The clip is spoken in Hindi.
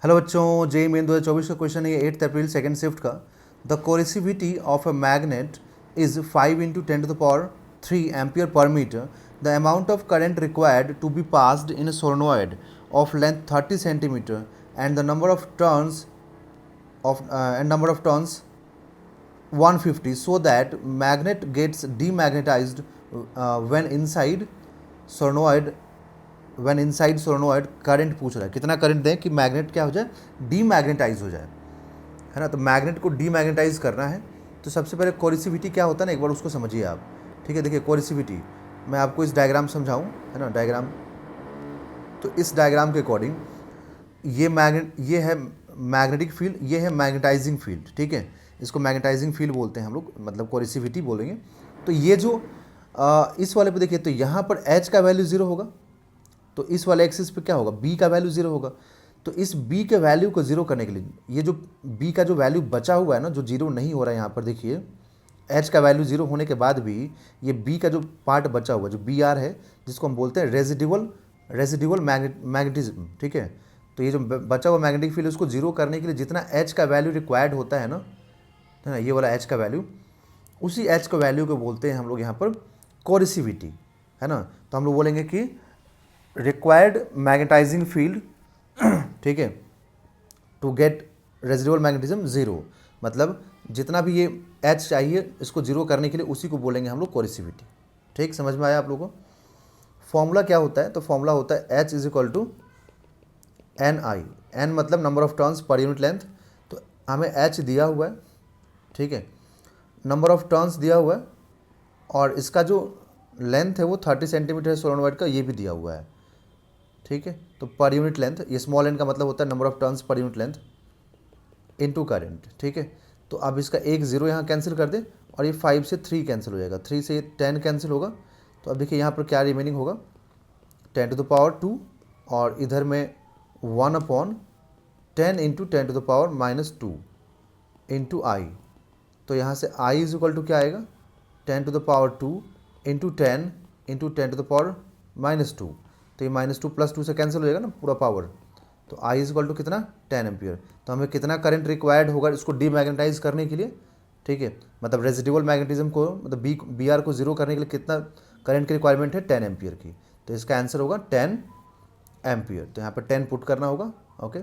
हेलो बच्चों, जेई मेन 2024 का क्वेश्चन है 8 अप्रैल सेकंड शिफ्ट का। The coercivity of a magnet is 5 into 10⁻³ ampere per meter. The amount of current required to be passed in a solenoid of length 30 centimeter and the number of turns 150 so that magnet gets demagnetized when inside solenoid current पूछ रहा है कितना करंट दें कि मैग्नेट क्या हो जाए, डीमैग्नेटाइज हो जाए, है ना। तो मैग्नेट को डीमैग्नेटाइज करना है तो सबसे पहले कोरिसिविटी क्या होता है ना, एक बार उसको समझिए आप। ठीक है, देखिए कोरिसिविटी मैं आपको इस डायग्राम समझाऊं, है ना, डायग्राम। तो इस डायग्राम के अकॉर्डिंग ये है मैग्नेटिक फील्ड, ये है मैग्नेटाइजिंग फील्ड। ठीक है, इसको मैग्नेटाइजिंग फील्ड बोलते हैं हम लोग, मतलब कोरिसिविटी बोलेंगे। तो ये जो इस वाले पे देखिए, तो यहाँ पर एच का वैल्यू ज़ीरो होगा, तो इस वाले एक्सिस पे क्या होगा, बी का वैल्यू ज़ीरो होगा। तो इस बी के वैल्यू को ज़ीरो करने के लिए ये जो बी का जो वैल्यू बचा हुआ है ना, जो जीरो नहीं हो रहा है यहाँ पर देखिए, एच का वैल्यू ज़ीरो होने के बाद भी ये बी का जो पार्ट बचा हुआ जो बी आर है, जिसको हम बोलते हैं रेजिडुअल मैग्नेटिज्म। ठीक है, तो ये जो बचा हुआ मैग्नेटिक फील्ड उसको जीरो करने के लिए जितना एच का वैल्यू रिक्वायर्ड होता है ना, ये वाला एच का वैल्यू, उसी एच का वैल्यू को बोलते हैं हम लोग यहाँ पर कोरिसिविटी, है ना। तो हम लोग बोलेंगे कि रिक्वायर्ड मैग्नेटाइजिंग फील्ड, ठीक है, to get residual magnetism zero, मतलब जितना भी ये एच चाहिए इसको जीरो करने के लिए उसी को बोलेंगे हम लोग कोरिसिविटी। ठीक, समझ में आया आप लोगों को। फॉर्मूला क्या होता है, तो फॉर्मूला होता है H is equal to N I, N मतलब number of turns per unit length. तो हमें एच दिया हुआ है, ठीक है, नंबर ऑफ टर्न्स दिया हुआ है, और इसका जो लेंथ है वो 30 सेंटीमीटर है सोलेनोइड का, ये भी दिया हुआ है। ठीक है, तो पर यूनिट लेंथ, ये स्मॉल एन का मतलब होता है number of turns per unit length into current. ठीक है, तो अब इसका एक जीरो यहाँ कैंसिल कर दे और ये 5 से 3 कैंसिल हो जाएगा, 3 से 10 कैंसिल होगा। तो अब देखिए यहाँ पर क्या रिमेनिंग होगा, 10⁻², और इधर में 1/10 इंटू 10⁻⁻² इंटू आई। तो यहाँ से आई इज इक्वल टू क्या आएगा, 10⁻² इंटू 10 इंटू 10⁻⁻²। तो ये -2 + 2 से कैंसिल हो जाएगा ना पूरा पावर। तो आई इज इक्वल टू कितना, 10 एम्पियर। तो हमें कितना करंट रिक्वायर्ड होगा इसको डीमैग्नेटाइज करने के लिए। ठीक है, मतलब रेजिडुअल मैग्नेटिज्म को, मतलब बी आर को जीरो करने के लिए कितना करंट की रिक्वायरमेंट है, 10 एम्पियर की। तो इसका आंसर होगा 10 एम्पियर। तो यहाँ पर 10 पुट करना होगा। ओके।